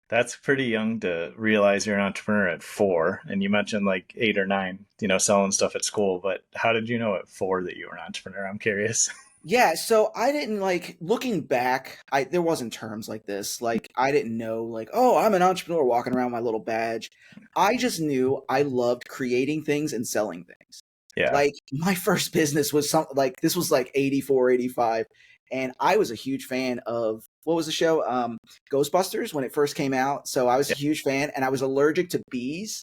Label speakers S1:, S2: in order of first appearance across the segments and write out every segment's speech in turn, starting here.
S1: That's pretty young to realize you're an entrepreneur at 4. And you mentioned like 8 or 9, selling stuff at school. But how did you know at 4 that you were an entrepreneur? I'm curious.
S2: Yeah, so I didn't like looking back, there wasn't terms like this. Like I didn't know like, oh, I'm an entrepreneur walking around with my little badge. I just knew I loved creating things and selling things.
S1: Yeah.
S2: Like my first business was something like this was like 84, 85, and I was a huge fan of what was the show? Ghostbusters when it first came out. So I was a
S1: Yeah.
S2: huge fan and I was allergic to bees.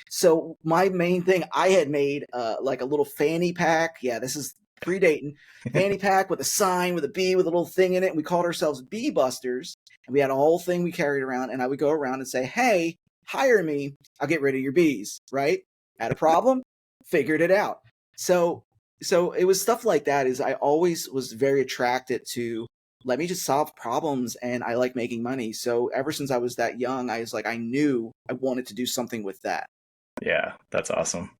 S2: So my main thing, I had made like a little fanny pack. Yeah, this is predating fanny pack with a sign with a bee with a little thing in it. And we called ourselves Bee Busters. And we had a whole thing we carried around. And I would go around and say, hey, hire me. I'll get rid of your bees. Right? Had a problem, figured it out. So it was stuff like that. Is I always was very attracted to let me just solve problems and I like making money. So ever since I was that young, I was like, I knew I wanted to do something with that.
S1: Yeah. That's awesome.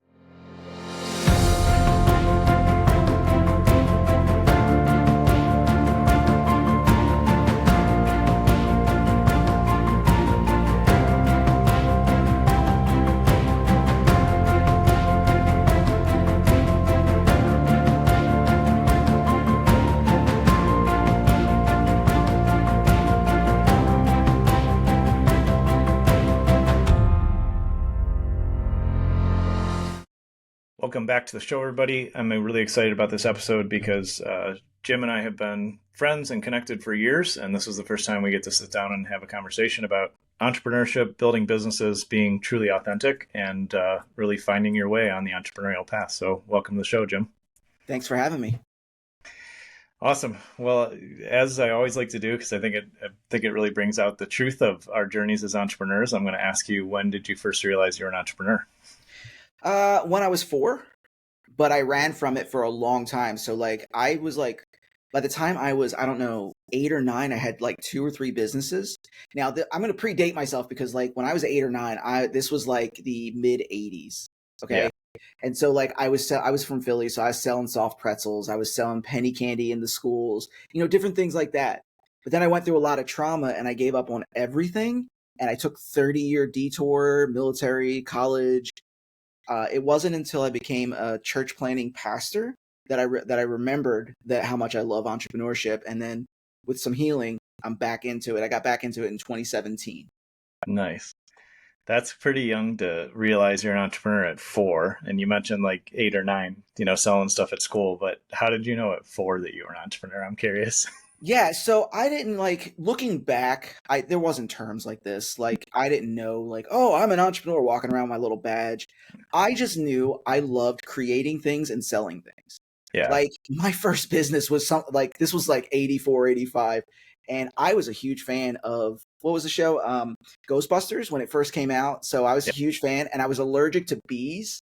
S1: Welcome back to the show, everybody. I'm really excited about this episode because Jim and I have been friends and connected for years, and this is the first time we get to sit down and have a conversation about entrepreneurship, building businesses, being truly authentic, and really finding your way on the entrepreneurial path. So welcome to the show, Jim.
S2: Thanks for having me.
S1: Awesome. Well, as I always like to do, because I think it really brings out the truth of our journeys as entrepreneurs, I'm going to ask you, when did you first realize you're an entrepreneur?
S2: When I was 4, but I ran from it for a long time. So like I was like, by the time I was, I don't know, 8 or 9, I had like 2 or 3 businesses. Now I'm going to predate myself because like when I was 8 or 9, this was like the mid '80s.
S1: Yeah.
S2: Okay. And so like I was from Philly, so I was selling soft pretzels. I was selling penny candy in the schools, different things like that. But then I went through a lot of trauma and I gave up on everything. And I took 30-year detour, military, college. It wasn't until I became a church planting pastor that I remembered that how much I love entrepreneurship. And then with some healing, I'm back into it. I got back into it in 2017.
S1: Nice. That's pretty young to realize you're an entrepreneur at 4. And you mentioned like 8 or 9, selling stuff at school. But how did you know at 4 that you were an entrepreneur? I'm curious.
S2: Yeah, so I didn't like looking back, there wasn't terms like this. Like I didn't know like, oh, I'm an entrepreneur walking around with my little badge. I just knew I loved creating things and selling things.
S1: Yeah.
S2: Like my first business was something like this was like 84, 85, and I was a huge fan of what was the show? Ghostbusters when it first came out. So I was a
S1: Yeah.
S2: huge fan and I was allergic to bees.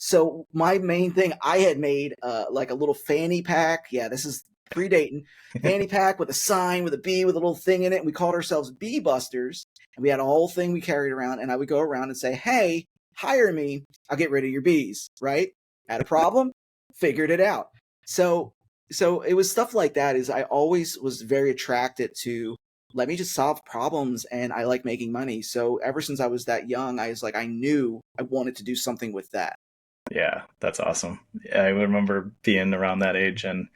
S2: So my main thing, I had made like a little fanny pack. Yeah, this is predating fanny pack with a sign with a bee with a little thing in it. And we called ourselves Bee Busters. And we had a whole thing we carried around. And I would go around and say, hey, hire me. I'll get rid of your bees. Right? Had a problem, figured it out. So it was stuff like that. Is I always was very attracted to let me just solve problems and I like making money. So ever since I was that young, I was like, I knew I wanted to do something with that.
S1: Yeah. That's awesome. I remember being around that age and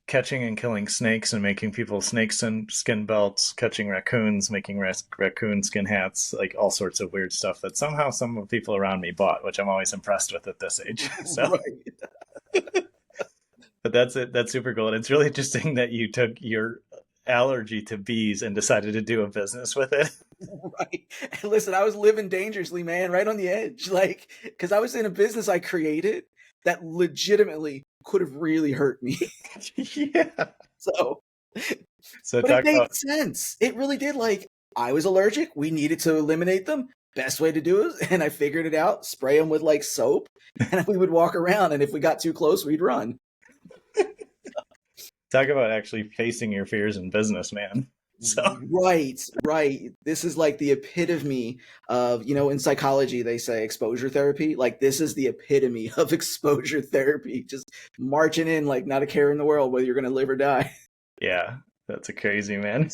S1: catching and killing snakes and making people skin belts, catching raccoons, making raccoon skin hats, like all sorts of weird stuff that somehow some of the people around me bought, which I'm always impressed with at this age. So,
S2: Right.
S1: but that's it. That's super cool. And it's really interesting that you took your allergy to bees and decided to do a business with it.
S2: Right. And listen, I was living dangerously, man, right on the edge. Like, because I was in a business I created that legitimately could have really hurt me.
S1: Yeah.
S2: So,
S1: So
S2: but it
S1: talk
S2: made
S1: about,
S2: sense. It really did. Like, I was allergic. We needed to eliminate them. Best way to do it. And I figured it out. Spray them with like soap. And we would walk around. And if we got too close, we'd run.
S1: talk about actually facing your fears in business, man. So
S2: Right, right. This is like the epitome of, in psychology, they say exposure therapy. Like, this is the epitome of exposure therapy. Just marching in like not a care in the world whether you're going to live or die.
S1: yeah, that's a crazy man.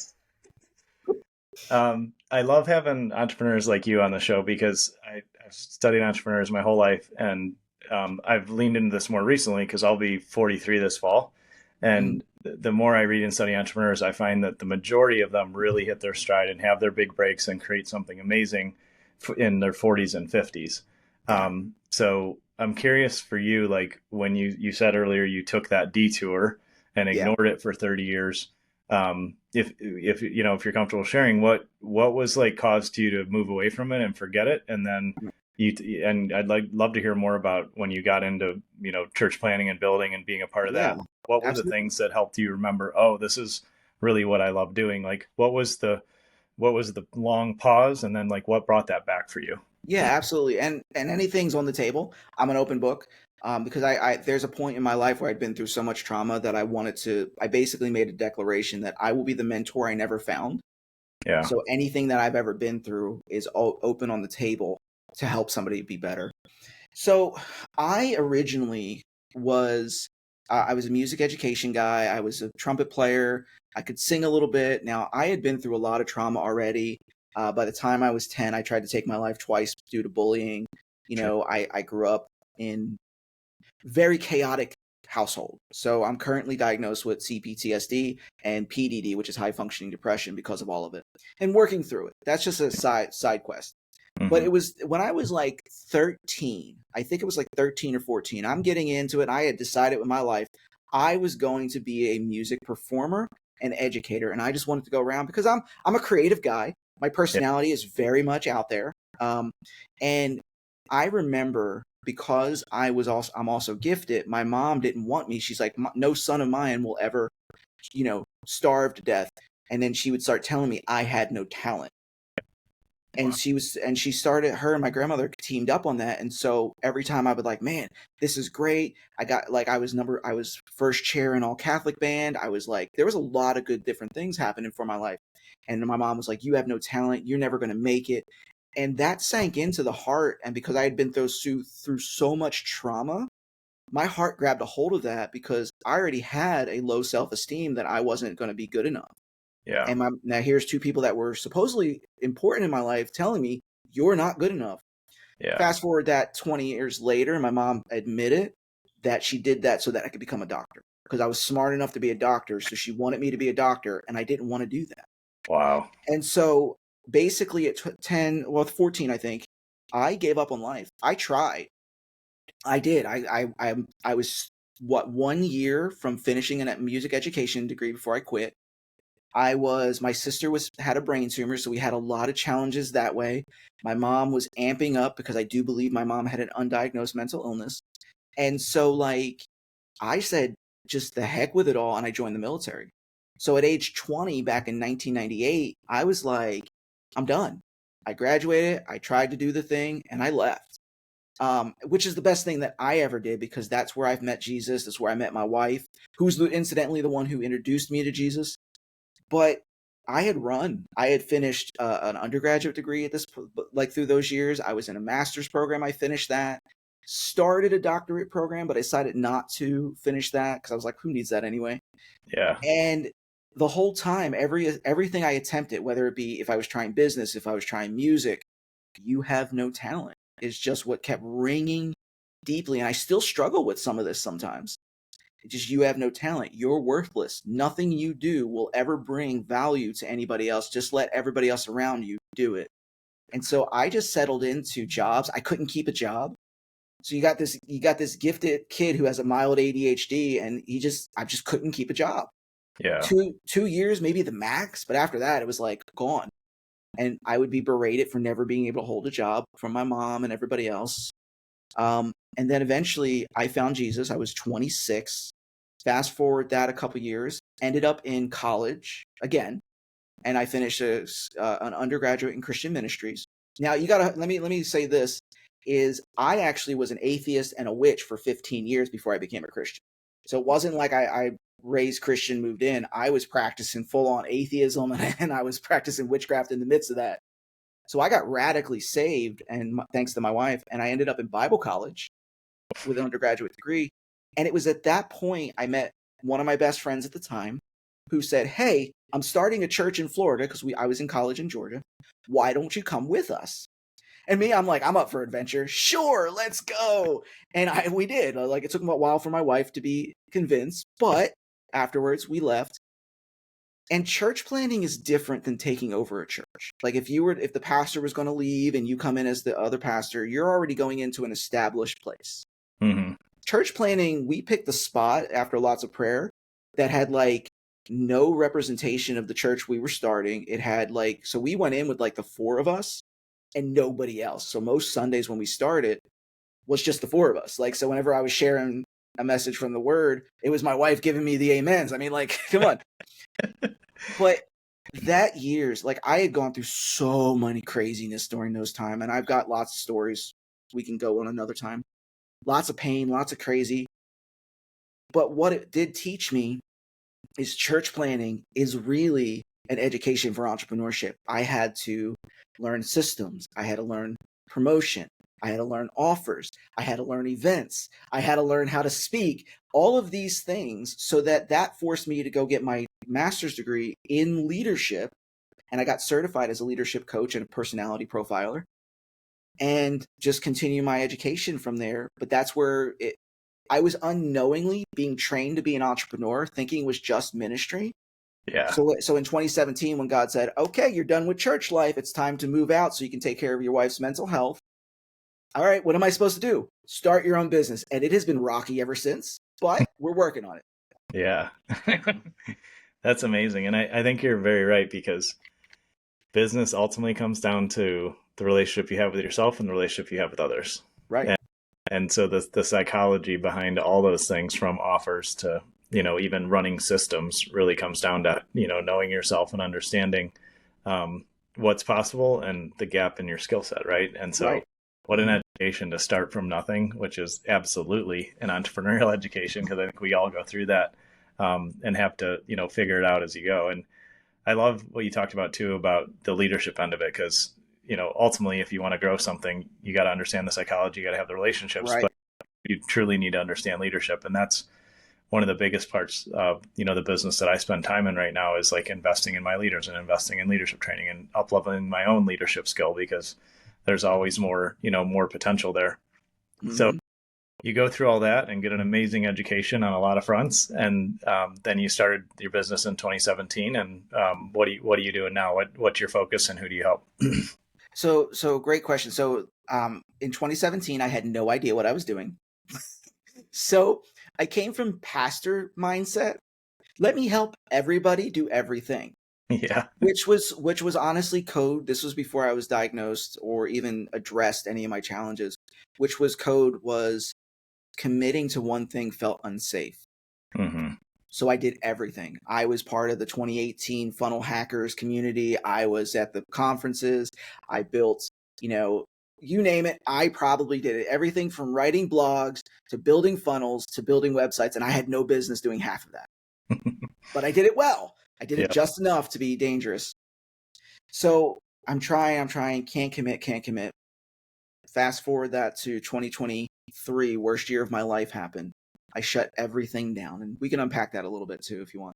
S1: I love having entrepreneurs like you on the show because I've studied entrepreneurs my whole life, and I've leaned into this more recently because I'll be 43 this fall.
S2: Mhm.
S1: And the more I read and study entrepreneurs, I find that the majority of them really hit their stride and have their big breaks and create something amazing in their 40s and 50s.
S2: Yeah.
S1: So I'm curious for you, like when you said earlier you took that detour and
S2: Yeah.
S1: ignored it for 30 years. If you know if you're comfortable sharing, what was like caused you to move away from it and forget it, and then and I'd love to hear more about when you got into church planning and building and being a part of
S2: Yeah.
S1: that. What were the
S2: Absolutely.
S1: things that helped you remember, oh, this is really what I love doing? Like what was the long pause, and then like what brought that back for you?
S2: Yeah, absolutely. And anything's on the table. I'm an open book. Because I there's a point in my life where I'd been through so much trauma that I basically made a declaration that I will be the mentor I never found.
S1: Yeah.
S2: So anything that I've ever been through is open on the table to help somebody be better. So I originally was I was a music education guy. I was a trumpet player. I could sing a little bit. Now I had been through a lot of trauma already. By the time I was 10, I tried to take my life twice due to bullying.
S1: Sure.
S2: I grew up in very chaotic household. So I'm currently diagnosed with CPTSD and PDD, which is high functioning depression because of all of it, and working through it. That's just a side quest. But
S1: Hmm.
S2: it was when I was like 13, I think it was like 13 or 14. I'm getting into it. I had decided with my life I was going to be a music performer and educator, and I just wanted to go around because I'm a creative guy. My
S1: Yeah.
S2: personality is very much out there. And I remember because I'm also gifted. My mom didn't want me. She's like, no son of mine will ever, starve to death. And then she would start telling me I had no talent. And
S1: Wow.
S2: she started, her and my grandmother teamed up on that. And so every time I would like, man, this is great. I got like, I was first chair in all Catholic band. I was like, there was a lot of good different things happening for my life. And my mom was like, you have no talent. You're never going to make it. And that sank into the heart. And because I had been through so much trauma, my heart grabbed a hold of that because I already had a low self-esteem that I wasn't going to be good enough.
S1: Yeah.
S2: And now here's two people that were supposedly important in my life telling me you're not good enough.
S1: Yeah.
S2: Fast forward that 20 years later, my mom admitted that she did that so that I could become a doctor because I was smart enough to be a doctor. So she wanted me to be a doctor, and I didn't want to do that.
S1: Wow.
S2: And so basically at 10, well, 14, I think, I gave up on life. I tried. I did. I was what 1 year from finishing a music education degree before I quit. My sister was had a brain tumor, so we had a lot of challenges that way. My mom was amping up because I do believe my mom had an undiagnosed mental illness. And so like I said just the heck with it all and I joined the military. So at age 20 back in 1998, I was like I'm done. I graduated, I tried to do the thing and I left. Which is the best thing that I ever did because that's where I've met Jesus. That's where I met my wife, who's incidentally the one who introduced me to Jesus. But I had run. I had finished an undergraduate degree at like through those years. I was in a master's program. I finished that. Started a doctorate program, but I decided not to finish that because I was like, who needs that anyway?
S1: Yeah.
S2: And the whole time, everything I attempted, whether it be if I was trying business, if I was trying music, you have no talent is just what kept ringing deeply. And I still struggle with some of this sometimes. It's just you have no talent. You're worthless. Nothing you do will ever bring value to anybody else. Just let everybody else around you do it. And so I just settled into jobs. I couldn't keep a job. So you got this gifted kid who has a mild ADHD and I just couldn't keep a job.
S1: Yeah.
S2: Two years, maybe the max, but after that it was like gone. And I would be berated for never being able to hold a job from my mom and everybody else. And then eventually I found Jesus. I was 26. Fast forward that a couple years, ended up in college again, and I finished an undergraduate in Christian ministries. Now you gotta let me say this is I actually was an atheist and a witch for 15 years before I became a Christian. So it wasn't like I raised Christian, moved in. I was practicing full on atheism and I was practicing witchcraft in the midst of that. So I got radically saved, and thanks to my wife, and I ended up in Bible college with an undergraduate degree. And it was at that point I met one of my best friends at the time. who said, hey, I'm starting a church in Florida because I was in college in Georgia. Why don't you come with us? And me, I'm like, I'm up for adventure. Sure, let's go. And we did. Like, it took a while for my wife to be convinced, but afterwards we left. And church planning is different than taking over a church. Like if the pastor was going to leave and you come in as the other pastor, you're already going into an established place.
S1: Mm-hmm.
S2: Church planning, we picked a spot after lots of prayer that had like no representation of the church we were starting. It had like, so we went in with like the four of us and nobody else. So most Sundays when we started was just the four of us. Like, so whenever I was sharing a message from the word, it was my wife giving me the amens. I mean, like, come on. But that years, like I had gone through so many craziness during those time. And I've got lots of stories we can go on another time. Lots of pain, lots of crazy. But what it did teach me is church planning is really an education for entrepreneurship. I had to learn systems. I had to learn promotion. I had to learn offers. I had to learn events. I had to learn how to speak. All of these things so that forced me to go get my master's degree in leadership. And I got certified as a leadership coach and a personality profiler and just continue my education from there. But that's where I was unknowingly being trained to be an entrepreneur, thinking it was just ministry.
S1: Yeah.
S2: So in 2017, when God said, okay, you're done with church life, it's time to move out so you can take care of your wife's mental health. All right, what am I supposed to do? Start your own business. And it has been rocky ever since, but we're working on it.
S1: Yeah. That's amazing. And I think you're very right, because business ultimately comes down to the relationship you have with yourself and the relationship you have with others.
S2: Right.
S1: And so the psychology behind all those things, from offers to, even running systems, really comes down to, knowing yourself and understanding what's possible and the gap in your skill set. Right. And so
S2: Right.
S1: What an education to start from nothing, which is absolutely an entrepreneurial education, because I think we all go through that and have to, figure it out as you go. And I love what you talked about too, about the leadership end of it, because, ultimately, if you want to grow something, you got to understand the psychology, you got to have the relationships,
S2: Right.
S1: but you truly need to understand leadership. And that's one of the biggest parts of, the business that I spend time in right now, is like investing in my leaders and investing in leadership training and up-leveling my own leadership skill, because there's always more, more potential there. Mm-hmm. So you go through all that and get an amazing education on a lot of fronts. And then you started your business in 2017. And what are you doing now? What's your focus and who do you help?
S2: So great question. So in 2017, I had no idea what I was doing. So I came from pastor mindset. Let me help everybody do everything.
S1: Yeah.
S2: Which was honestly code. This was before I was diagnosed or even addressed any of my challenges, which was committing to one thing felt unsafe. Mm-hmm. So I did everything. I was part of the 2018 Funnel Hackers community. I was at the conferences. I built, you name it. I probably did it. Everything from writing blogs to building funnels to building websites. And I had no business doing half of that. But I did it well. I did it just enough to be dangerous. So I'm trying, can't commit. Fast forward that to 2023, worst year of my life happened. I shut everything down, and we can unpack that a little bit too if you want.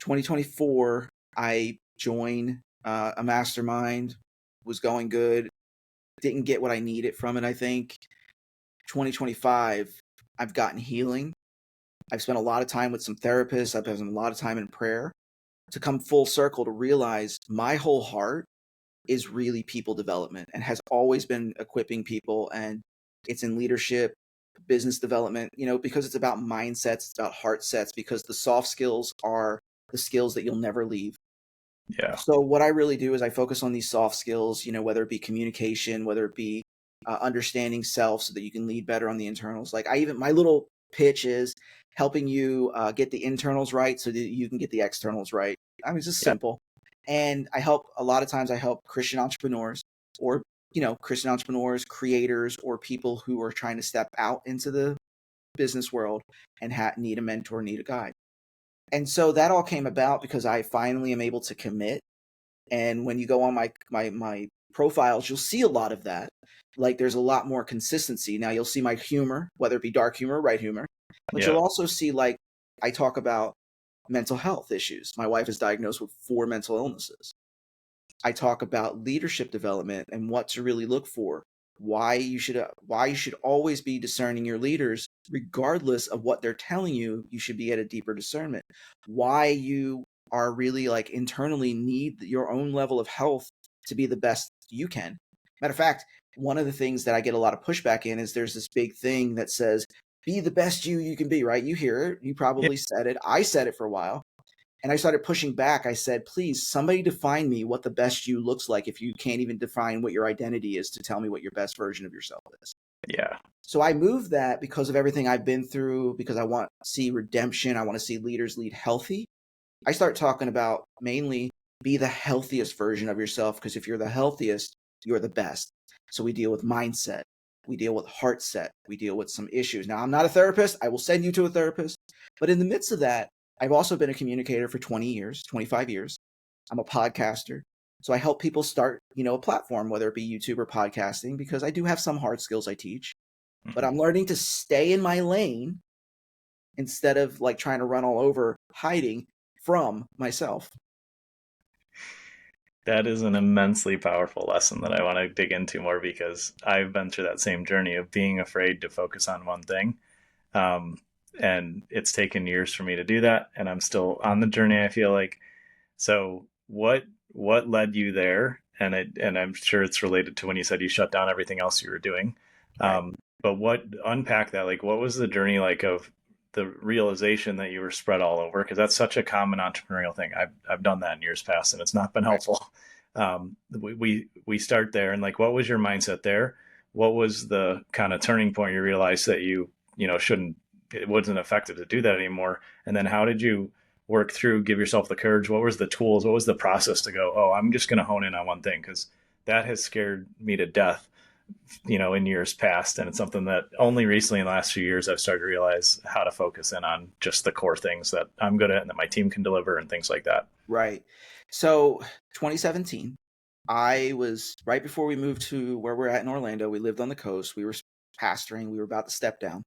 S2: 2024, I joined a mastermind, was going good, didn't get what I needed from it, I think. 2025, I've gotten healing. I've spent a lot of time with some therapists. I've spent a lot of time in prayer to come full circle to realize my whole heart is really people development and has always been equipping people. And it's in leadership, business development, because it's about mindsets, it's about heart sets, because the soft skills are the skills that you'll never leave.
S1: Yeah.
S2: So what I really do is I focus on these soft skills, whether it be communication, whether it be understanding self so that you can lead better on the internals. Like my little pitch is helping you get the internals right so that you can get the externals right. I mean, it's just simple. And a lot of times I help Christian entrepreneurs or, Christian entrepreneurs, creators, or people who are trying to step out into the business world and need a mentor, need a guide. And so that all came about because I finally am able to commit. And when you go on my profiles, you'll see a lot of that. Like there's a lot more consistency. Now you'll see my humor, whether it be dark humor or right humor, but you'll also see, like, I talk about mental health issues. My wife is diagnosed with 4 mental illnesses. I talk about leadership development and what to really look for, why you should always be discerning your leaders regardless of what they're telling you. You should be at a deeper discernment. Why you are really like internally need your own level of health to be the best you can. Matter of fact, one of the things that I get a lot of pushback in is there's this big thing that says, be the best you can be, right? You hear it. You
S1: Yeah.
S2: probably said it. I said it for a while. And I started pushing back. I said, please, somebody define me what the best you looks like if you can't even define what your identity is to tell me what your best version of yourself is.
S1: Yeah.
S2: So I moved that because of everything I've been through, because I want to see redemption. I want to see leaders lead healthy. I start talking about mainly be the healthiest version of yourself, because if you're the healthiest, you're the best. So we deal with mindset. We deal with heart set. We deal with some issues. Now, I'm not a therapist. I will send you to a therapist. But in the midst of that, I've also been a communicator for 20 years, 25 years. I'm a podcaster. So I help people start, a platform, whether it be YouTube or podcasting, because I do have some hard skills I teach. But I'm learning to stay in my lane instead of like trying to run all over, hiding from myself.
S1: That is an immensely powerful lesson that I want to dig into more, because I've been through that same journey of being afraid to focus on one thing. Um, and it's taken years for me to do that. And I'm still on the journey, I feel like. So what led you there? And I'm sure it's related to when you said you shut down everything else you were doing.
S2: Right.
S1: But what unpack that? Like, what was the journey like of the realization that you were spread all over? Because that's such a common entrepreneurial thing. I've done that in years past, and it's not been
S2: Right.
S1: helpful. We start there, and like, what was your mindset there? What was the kind of turning point you realized that shouldn't, it wasn't effective to do that anymore? And then how did you work through, give yourself the courage? What was the tools? What was the process to go, oh, I'm just going to hone in on one thing? Because that has scared me to death, in years past. And it's something that only recently in the last few years, I've started to realize how to focus in on just the core things that I'm good at and that my team can deliver and things like that.
S2: Right. So 2017, I was right before we moved to where we're at in Orlando. We lived on the coast. We were pastoring. We were about to step down.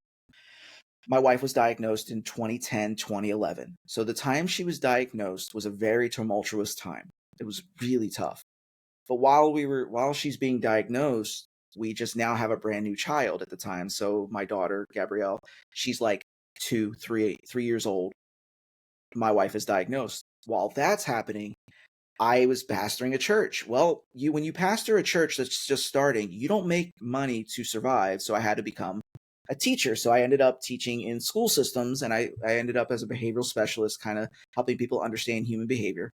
S2: My wife was diagnosed in 2010, 2011. So the time she was diagnosed was a very tumultuous time. It was really tough. But while she's being diagnosed, we just now have a brand new child at the time. So my daughter, Gabrielle, she's like 3 years old. My wife is diagnosed. While that's happening, I was pastoring a church. Well, when you pastor a church that's just starting, you don't make money to survive. So I had to become a teacher. So I ended up teaching in school systems, and I ended up as a behavioral specialist, kind of helping people understand human behavior.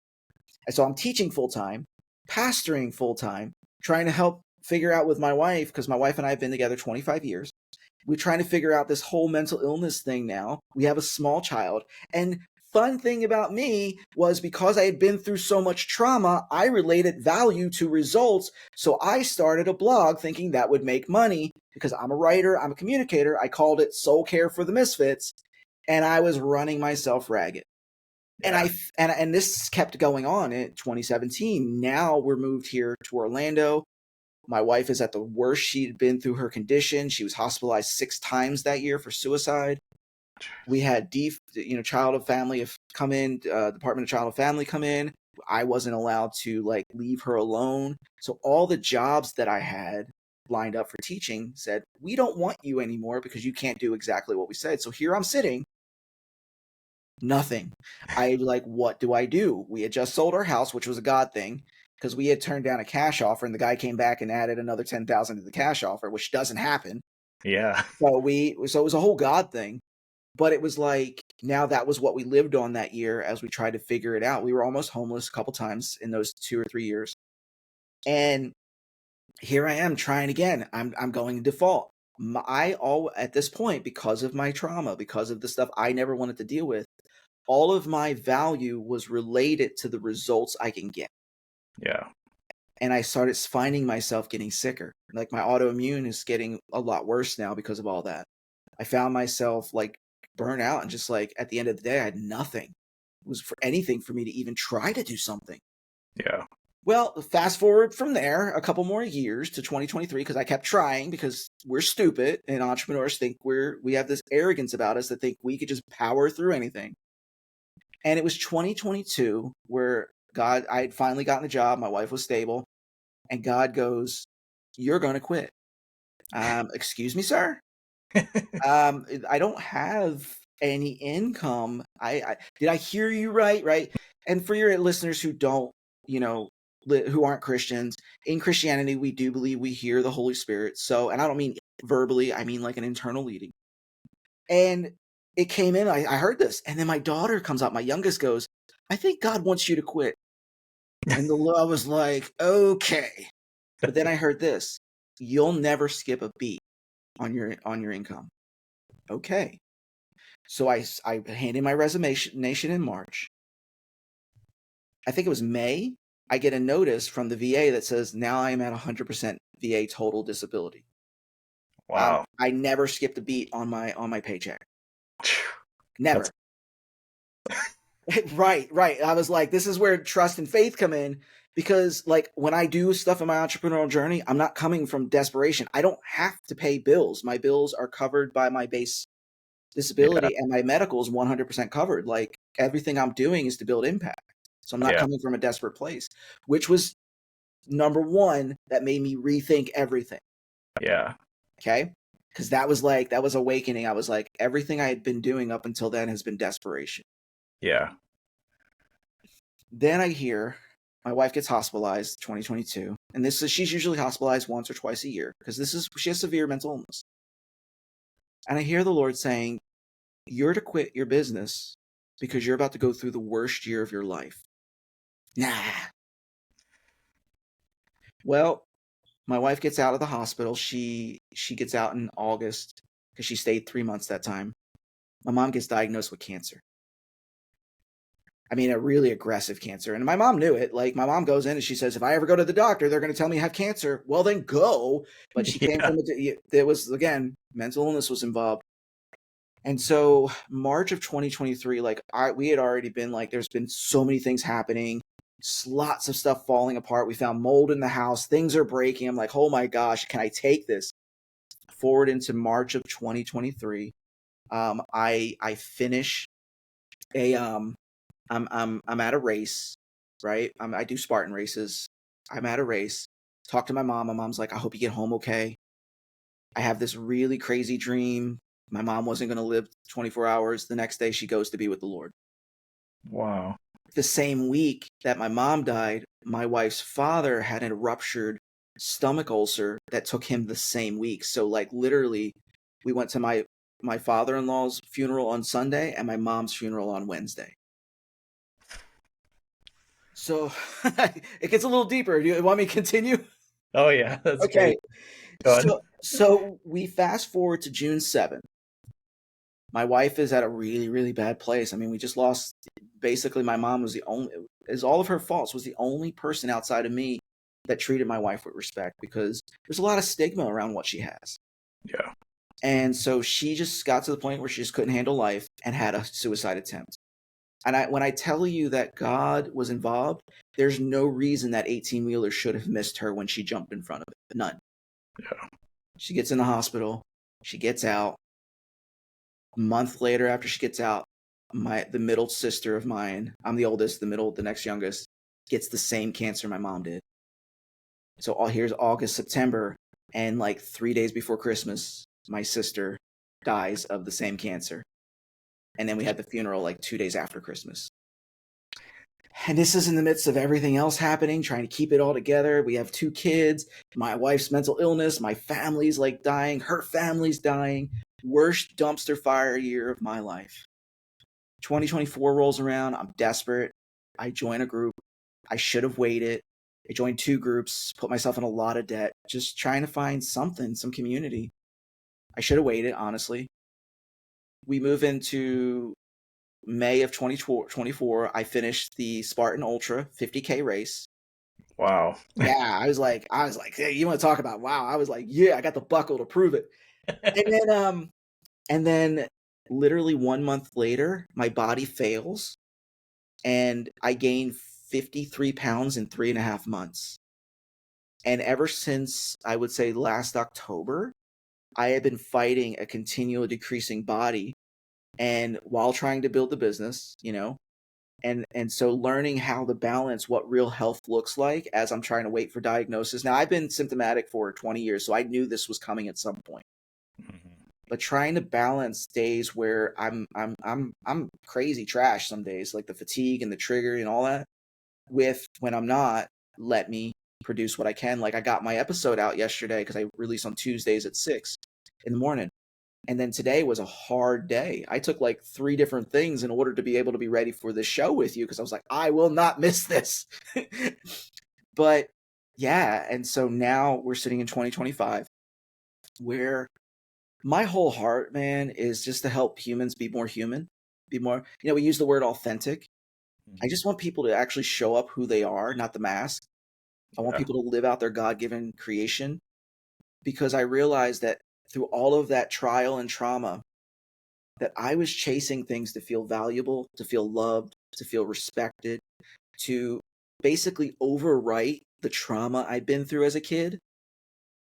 S2: And so I'm teaching full time, pastoring full time, trying to help figure out with my wife, because my wife and I have been together 25 years. We're trying to figure out this whole mental illness thing now. We have a small child. And fun thing about me was, because I had been through so much trauma, I related value to results. So I started a blog thinking that would make money, because I'm a writer, I'm a communicator. I called it Soul Care for the Misfits, and I was running myself ragged.
S1: Yeah.
S2: And this kept going on in 2017. Now we're moved here to Orlando. My wife is at the worst she'd been through her condition. She was hospitalized 6 times that year for suicide. We had Child of Family come in, Department of Child and Family come in. I wasn't allowed to like leave her alone. So all the jobs that I had lined up for teaching said, we don't want you anymore because you can't do exactly what we said. So here I'm sitting, nothing. I like, what do I do? We had just sold our house, which was a God thing, because we had turned down a cash offer, and the guy came back and added another 10,000 to the cash offer, which doesn't happen.
S1: Yeah.
S2: So it was a whole God thing. But it was like, now that was what we lived on that year as we tried to figure it out. We were almost homeless a couple times in those 2 or 3 years. And here I am trying again. I'm going to default. At this point, because of my trauma, because of the stuff I never wanted to deal with, all of my value was related to the results I can get.
S1: Yeah.
S2: And I started finding myself getting sicker. Like, my autoimmune is getting a lot worse now because of all that. I found myself like burnt out, and just like at the end of the day, I had nothing. It was for anything for me to even try to do something.
S1: Yeah.
S2: Well, fast forward from there a couple more years to 2023, because I kept trying, because we're stupid and entrepreneurs think we have this arrogance about us that think we could just power through anything. And it was 2022 where I had finally gotten the job. My wife was stable. And God goes, "You're going to quit." Excuse me, sir? I don't have any income. Did I hear you right? Right. And for your listeners who don't, who aren't Christians, in Christianity, we do believe we hear the Holy Spirit. So, and I don't mean verbally, I mean like an internal leading. And it came in, I heard this. And then my daughter comes out, my youngest goes, "I think God wants you to quit." And I was like, okay. But then I heard this: "You'll never skip a beat on your income." Okay. So I hand in my resignation in March. I think it was May. I get a notice from the VA that says now I am at 100% VA total disability.
S1: Wow.
S2: I never skipped a beat on my paycheck. Never. Right. I was like, this is where trust and faith come in, because like when I do stuff in my entrepreneurial journey, I'm not coming from desperation. I don't have to pay bills. My bills are covered by my base disability, and my medical is 100% covered. Like everything I'm doing is to build impact. So I'm not coming from a desperate place, which was number one that made me rethink everything.
S1: Yeah.
S2: Okay. Because that was awakening. I was like, everything I had been doing up until then has been desperation.
S1: Yeah.
S2: Then I hear my wife gets hospitalized 2022. And she's usually hospitalized once or twice a year because she has severe mental illness. And I hear the Lord saying, "You're to quit your business because you're about to go through the worst year of your life." Nah. Well, my wife gets out of the hospital. She gets out in August because she stayed 3 months that time. My mom gets diagnosed with cancer. I mean, a really aggressive cancer. And my mom knew it. Like, my mom goes in and she says, "If I ever go to the doctor, they're going to tell me I have cancer." Well, then go. But she came from there was, again, mental illness was involved. And so March of 2023, like we had already been like, there's been so many things happening, lots of stuff falling apart. We found mold in the house. Things are breaking. I'm like, oh my gosh, can I take this? Forward into March of 2023. I finish I'm at a race, right? I do Spartan races. I'm at a race. Talk to my mom. My mom's like, "I hope you get home okay." I have this really crazy dream. My mom wasn't going to live 24 hours. The next day, she goes to be with the Lord.
S1: Wow.
S2: The same week that my mom died, my wife's father had a ruptured stomach ulcer that took him the same week. So, like, literally, we went to my father-in-law's funeral on Sunday and my mom's funeral on Wednesday. So it gets a little deeper. Do you want me to continue?
S1: Oh yeah, that's
S2: Okay.
S1: great. Go on.
S2: So we fast forward to June 7th. My wife is at a really, really bad place. I mean, we just lost, basically my mom was all of her faults, was the only person outside of me that treated my wife with respect, because there's a lot of stigma around what she has.
S1: Yeah.
S2: And so she just got to the point where she just couldn't handle life and had a suicide attempt. And when I tell you that God was involved, there's no reason that 18-wheeler should have missed her when she jumped in front of it. None.
S1: Yeah.
S2: She gets in the hospital. She gets out. A month later, after she gets out, the middle sister of mine, I'm the oldest, the next youngest, gets the same cancer my mom did. So here's August, September, and like 3 days before Christmas, my sister dies of the same cancer. And then we had the funeral like 2 days after Christmas. And this is in the midst of everything else happening, trying to keep it all together. We have 2 kids, my wife's mental illness, my family's like dying, her family's dying. Worst dumpster fire year of my life. 2024 rolls around. I'm desperate. I join a group. I should have waited. I joined 2 groups, put myself in a lot of debt, just trying to find something, some community. I should have waited, honestly. We move into May of 2024. I finished the Spartan Ultra 50K race.
S1: Wow.
S2: Yeah, I was like, hey, you want to talk about wow? I was like, yeah, I got the buckle to prove it. And then literally 1 month later, my body fails and I gain 53 pounds in 3.5 months. And ever since, I would say last October, I have been fighting a continual decreasing body. And while trying to build the business, And so learning how to balance what real health looks like as I'm trying to wait for diagnosis. Now I've been symptomatic for 20 years, so I knew this was coming at some point.
S1: Mm-hmm.
S2: But trying to balance days where I'm crazy trash some days, like the fatigue and the trigger and all that, with when I'm not, let me produce what I can. Like I got my episode out yesterday because I release on Tuesdays at 6 in the morning. And then today was a hard day. I took like 3 different things in order to be able to be ready for this show with you because I was like, I will not miss this. But yeah, and so now we're sitting in 2025 where my whole heart, man, is just to help humans be more human, be more, we use the word authentic. I just want people to actually show up who they are, not the mask. I want
S1: Yeah.
S2: people to live out their God-given creation because I realized that through all of that trial and trauma, that I was chasing things to feel valuable, to feel loved, to feel respected, to basically overwrite the trauma I'd been through as a kid.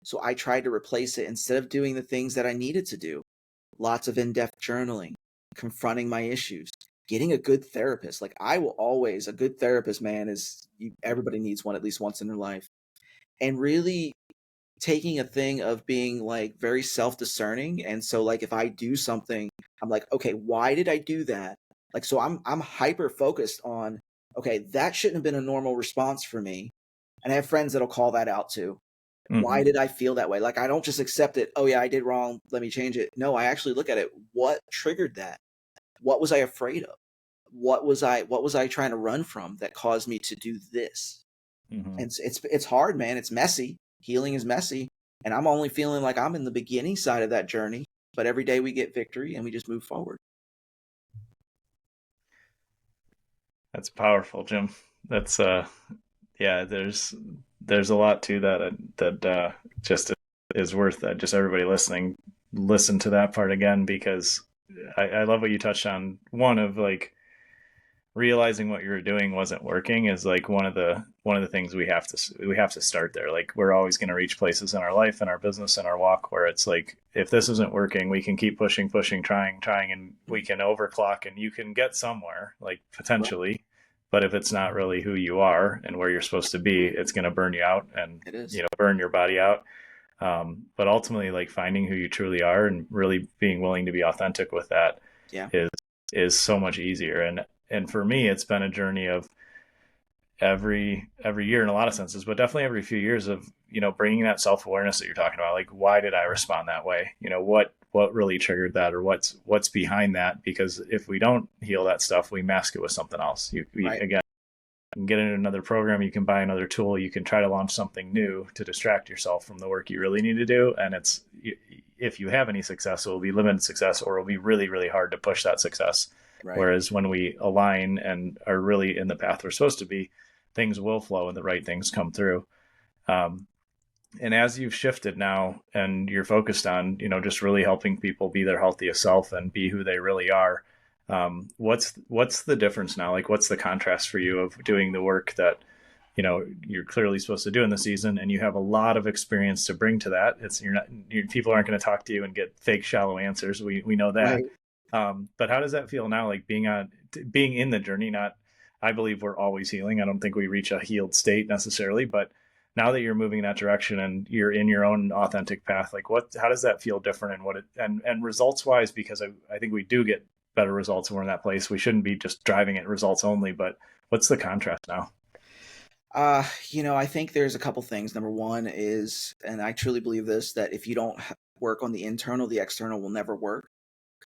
S2: So I tried to replace it instead of doing the things that I needed to do. Lots of in-depth journaling, confronting my issues, getting a good therapist. Like I will always, a good therapist, man, everybody needs one at least once in their life. And really taking a thing of being like very self-discerning. And so like if I do something, I'm like, okay, why did I do that? Like so I'm hyper focused on, okay, that shouldn't have been a normal response for me. And I have friends that'll call that out too. Why
S1: Mm-hmm.
S2: did I feel that way? Like I don't just accept it, oh yeah, I did wrong, let me change it. No, I actually look at it. What triggered that? What was I afraid of? What was I trying to run from that caused me to do this?
S1: Mm-hmm.
S2: And it's hard, man. It's messy. Healing is messy. And I'm only feeling like I'm in the beginning side of that journey. But every day we get victory and we just move forward.
S1: That's powerful, Jim. That's yeah, there's a lot to that just is worth that. Just everybody listening, listen to that part again because I love what you touched on. One of like realizing what you were doing wasn't working is like one of the things we have to start there. Like we're always going to reach places in our life and our business and our walk where it's like if this isn't working, we can keep pushing, trying, and we can overclock and you can get somewhere like
S2: Right.
S1: potentially. But if it's not really who you are and where you're supposed to be, it's going to burn you out and
S2: It is.
S1: burn your body out. But ultimately, like finding who you truly are and really being willing to be authentic with that
S2: Yeah.
S1: is is so much easier. And for me, it's been a journey of every year in a lot of senses, but definitely every few years of bringing that self awareness that you're talking about. Like, why did I respond that way? What really triggered that, or what's behind that? Because if we don't heal that stuff, we mask it with something else.
S2: Right.
S1: Again, you can get into another program, you can buy another tool, you can try to launch something new to distract yourself from the work you really need to do. And if you have any success, it will be limited success, or it will be really, really hard to push that success.
S2: Right.
S1: Whereas when we align and are really in the path we're supposed to be, things will flow and the right things come through. Um, and as you've shifted now and you're focused on, just really helping people be their healthiest self and be who they really are, what's the difference now? Like, what's the contrast for you of doing the work that you're clearly supposed to do in the season, and you have a lot of experience to bring to that? People aren't going to talk to you and get fake shallow answers. We know that.
S2: Right.
S1: But how does that feel now? Like being in the journey, not, I believe we're always healing. I don't think we reach a healed state necessarily, but now that you're moving in that direction and you're in your own authentic path, like how does that feel different and results wise? Because I think we do get better results when we're in that place. We shouldn't be just driving at results only, but what's the contrast now?
S2: I think there's a couple things. Number one is, and I truly believe this, that if you don't work on the internal, the external will never work.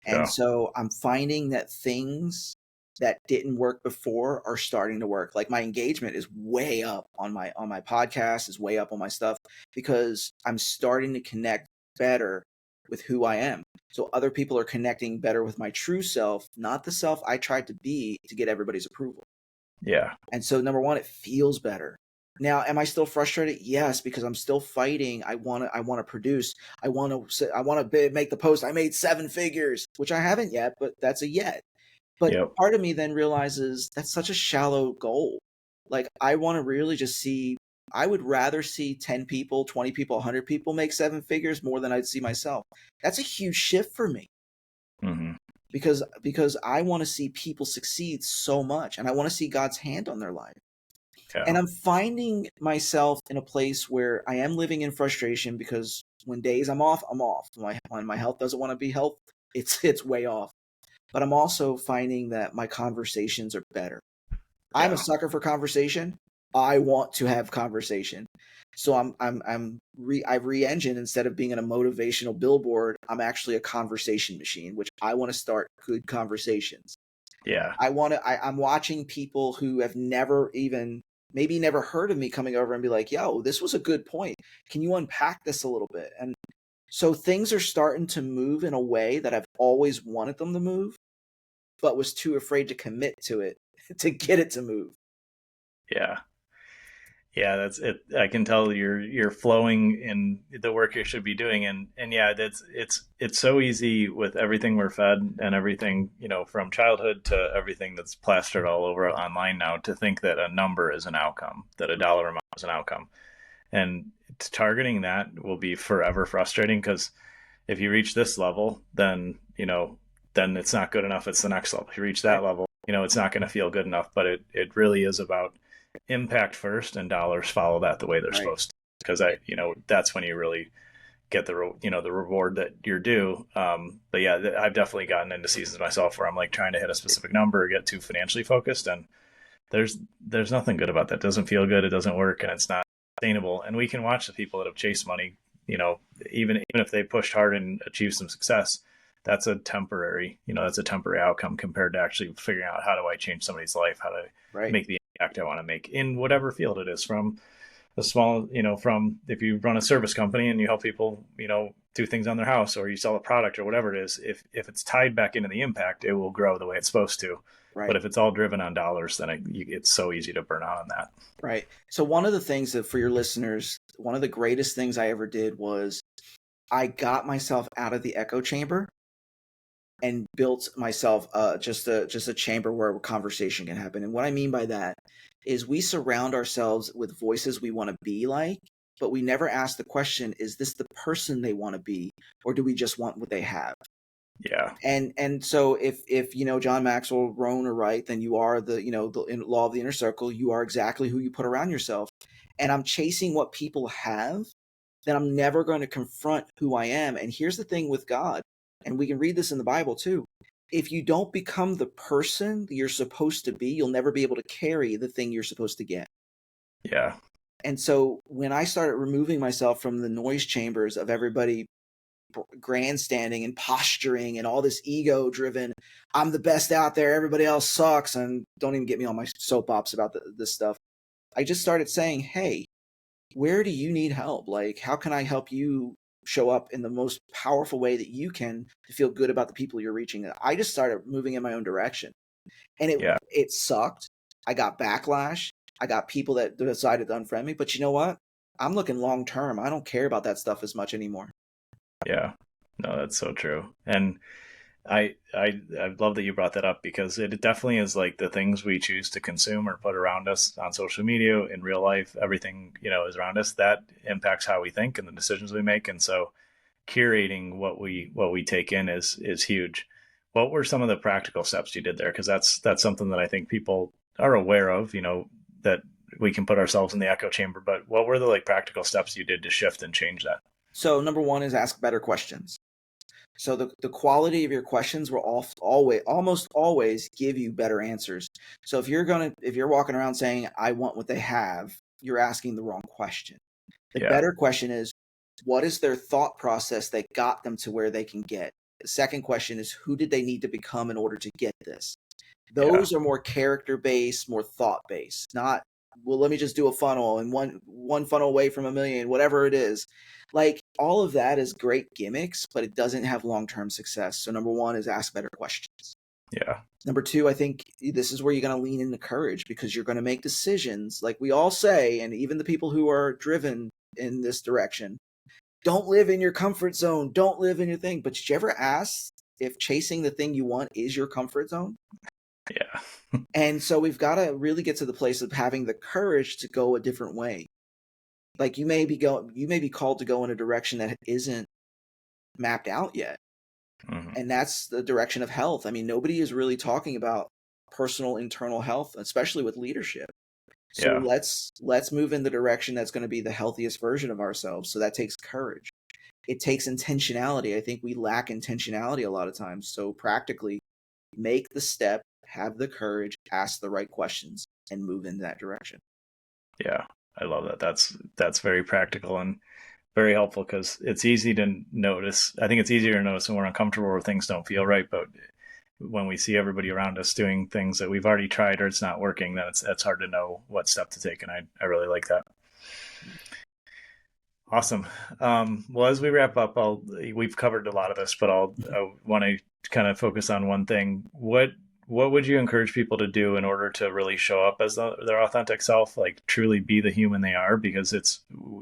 S2: And
S1: Yeah.
S2: so I'm finding that things that didn't work before are starting to work. Like my engagement is way up on my podcast, is way up on my stuff because I'm starting to connect better with who I am. So other people are connecting better with my true self, not the self I tried to be to get everybody's approval.
S1: Yeah.
S2: And so number one, it feels better. Now, am I still frustrated? Yes, because I'm still fighting. I want to produce. I want to make the post. I made 7 figures, which I haven't yet, but that's a yet. But
S1: Yep.
S2: part of me then realizes that's such a shallow goal. Like I want to really just see, I would rather see 10 people, 20 people, 100 people make 7 figures more than I'd see myself. That's a huge shift for me.
S1: Mm-hmm.
S2: because I want to see people succeed so much, and I want to see God's hand on their life. And
S1: Yeah.
S2: I'm finding myself in a place where I am living in frustration because when days I'm off, I'm off. When my health doesn't want to be health, it's way off. But I'm also finding that my conversations are better. I'm a
S1: Yeah.
S2: sucker for conversation. I want to have conversation. So I've re-engined. Instead of being in a motivational billboard, I'm actually a conversation machine, which I want to start good conversations.
S1: Yeah.
S2: I'm watching people who have maybe never heard of me coming over and be like, yo, this was a good point. Can you unpack this a little bit? And so things are starting to move in a way that I've always wanted them to move, but was too afraid to commit to it to get it to move.
S1: Yeah. Yeah, that's it. I can tell you're flowing in the work you should be doing, and yeah, it's so easy with everything we're fed and everything, from childhood to everything that's plastered all over online now, to think that a number is an outcome, that a dollar amount is an outcome, and targeting that will be forever frustrating, because if you reach this level, then it's not good enough. It's the next level. If you reach
S2: Right.
S1: that level, it's not going to feel good enough. But it really is about impact first, and dollars follow that the way they're
S2: Right.
S1: supposed to. Because that's when you really get the reward that you're due. But yeah, I've definitely gotten into seasons myself where I'm like trying to hit a specific number or get too financially focused, and there's nothing good about that. It doesn't feel good. It doesn't work, and it's not sustainable. And we can watch the people that have chased money, even if they pushed hard and achieved some success, that's a temporary outcome compared to actually figuring out, how do I change somebody's life, how to
S2: Right.
S1: make the impact I want to make in whatever field it is, from a small, from if you run a service company and you help people, do things on their house, or you sell a product or whatever it is, if it's tied back into the impact, it will grow the way it's supposed to. But
S2: Right.
S1: if it's all driven on dollars, then it's so easy to burn out on that.
S2: Right. So one of the things that, for your listeners, one of the greatest things I ever did was I got myself out of the echo chamber and built myself just a chamber where a conversation can happen. And what I mean by that is we surround ourselves with voices we want to be like, but we never ask the question, is this the person they want to be, or do we just want what they have?
S1: Yeah.
S2: And so if John Maxwell, Rohn are right, then you are the law of the inner circle. You are exactly who you put around yourself. And I'm chasing what people have, then I'm never going to confront who I am. And here's the thing with God, and we can read this in the Bible too. If you don't become the person that you're supposed to be, you'll never be able to carry the thing you're supposed to get.
S1: Yeah.
S2: And so when I started removing myself from the noise chambers of everybody grandstanding and posturing and all this ego driven, I'm the best out there, everybody else sucks, and don't even get me on my soapbox about this stuff. I just started saying, hey, where do you need help? Like, how can I help you show up in the most powerful way that you can to feel good about the people you're reaching? I just started moving in my own direction, and
S1: Yeah.
S2: it sucked. I got backlash. I got people that decided to unfriend me, but you know what? I'm looking long term. I don't care about that stuff as much anymore.
S1: Yeah. No, that's so true. And I love that you brought that up, because it definitely is like the things we choose to consume or put around us on social media, in real life, everything, is around us, that impacts how we think and the decisions we make. And so curating what we take in is huge. What were some of the practical steps you did there? Because that's something that I think people are aware of, that we can put ourselves in the echo chamber. But what were the practical steps you did to shift and change that?
S2: So number one is ask better questions. So the quality of your questions will almost always give you better answers. So if you're walking around saying I want what they have, you're asking the wrong question. The
S1: Yeah.
S2: better question is, what is their thought process that got them to where they can get? The second question is, who did they need to become in order to get this?
S1: Yeah.
S2: Those are more character based, more thought based, not, well, let me just do a funnel and one funnel away from a million, whatever it is. Like, all of that is great gimmicks, but it doesn't have long-term success. So number one is ask better questions.
S1: Yeah.
S2: Number two, I think this is where you're going to lean into courage, because you're going to make decisions, like we all say, and even the people who are driven in this direction, don't live in your comfort zone, don't live in your thing. But did you ever ask if chasing the thing you want is your comfort zone?
S1: Yeah.
S2: And so we've got to really get to the place of having the courage to go a different way. Like, you may be called to go in a direction that isn't mapped out yet.
S1: Hmm.
S2: And that's the direction of health. I mean, nobody is really talking about personal internal health, especially with leadership. So
S1: Yeah.
S2: let's move in the direction that's going to be the healthiest version of ourselves. So that takes courage. It takes intentionality. I think we lack intentionality a lot of times. So practically make the step, have the courage, ask the right questions, and move in that direction.
S1: Yeah. I love that. That's very practical and very helpful because it's easy to notice. I think it's easier to notice when we're uncomfortable or things don't feel right. But when we see everybody around us doing things that we've already tried or it's not working, then it's hard to know what step to take. And I really like that. Awesome. Well, as we wrap up, we've covered a lot of this, but I want to kind of focus on one thing. What would you encourage people to do in order to really show up as their authentic self, like truly be the human they are? Because it's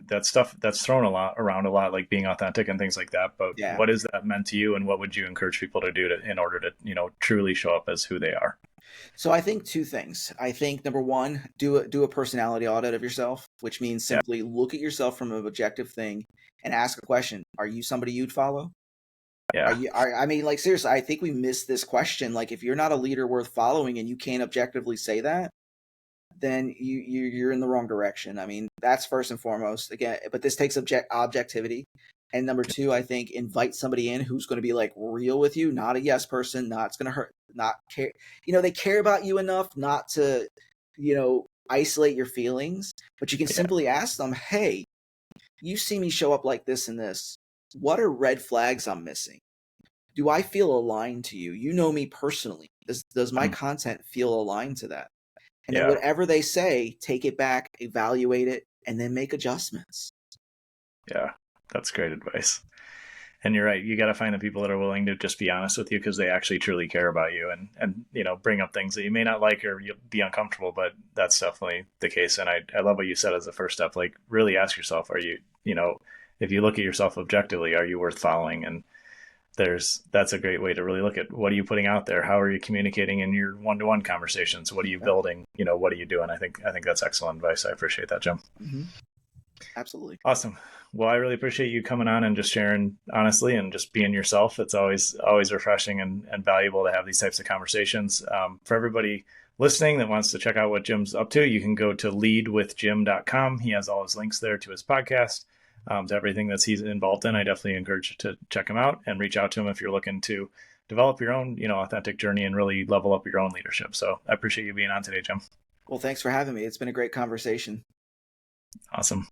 S1: that stuff that's thrown a lot around a lot, like being authentic and things like that. But
S2: Yeah.
S1: what has that meant to you, and what would you encourage people to do in order to truly show up as who they are?
S2: So I think two things. I think number one, do a personality audit of yourself, which means
S1: Yeah,
S2: simply look at yourself from an objective thing and ask a question. Are you somebody you'd follow?
S1: yeah,
S2: I mean, like, seriously, I think we miss this question. Like, if you're not a leader worth following and you can't objectively say that, then you're in the wrong direction. I mean, that's first and foremost. Again, but this takes objectivity. And number two, I think invite somebody in who's going to be like real with you, not a yes person, not it's going to hurt, not care. They care about you enough not to, isolate your feelings, but you can
S1: yeah,
S2: simply ask them, "Hey, you see me show up like this and this. What are red flags I'm missing? Do I feel aligned to you? You know me personally. Does my
S1: mm,
S2: content feel aligned to that?" And then
S1: yeah,
S2: whatever they say, take it back, evaluate it, and then make adjustments.
S1: yeah. That's great advice. And you're right. You got to find the people that are willing to just be honest with you because they actually truly care about you and bring up things that you may not like or you'll be uncomfortable, but that's definitely the case. And I love what you said as the first step. Like really ask yourself, are you, if you look at yourself objectively, are you worth following? And that's a great way to really look at what are you putting out there? How are you communicating in your one-to-one conversations? What are you
S2: Yeah.
S1: building? What are you doing? I think that's excellent advice. I appreciate that, Jim.
S2: Hmm. Absolutely.
S1: Awesome. Well, I really appreciate you coming on and just sharing honestly and just being yourself. It's always refreshing and valuable to have these types of conversations. For everybody listening that wants to check out what Jim's up to, you can go to leadwithjim.com. He has all his links there to his podcast, to everything that he's involved in. I definitely encourage you to check him out and reach out to him if you're looking to develop your own, authentic journey and really level up your own leadership. So I appreciate you being on today, Jim.
S2: Well, thanks for having me. It's been a great conversation.
S1: Awesome.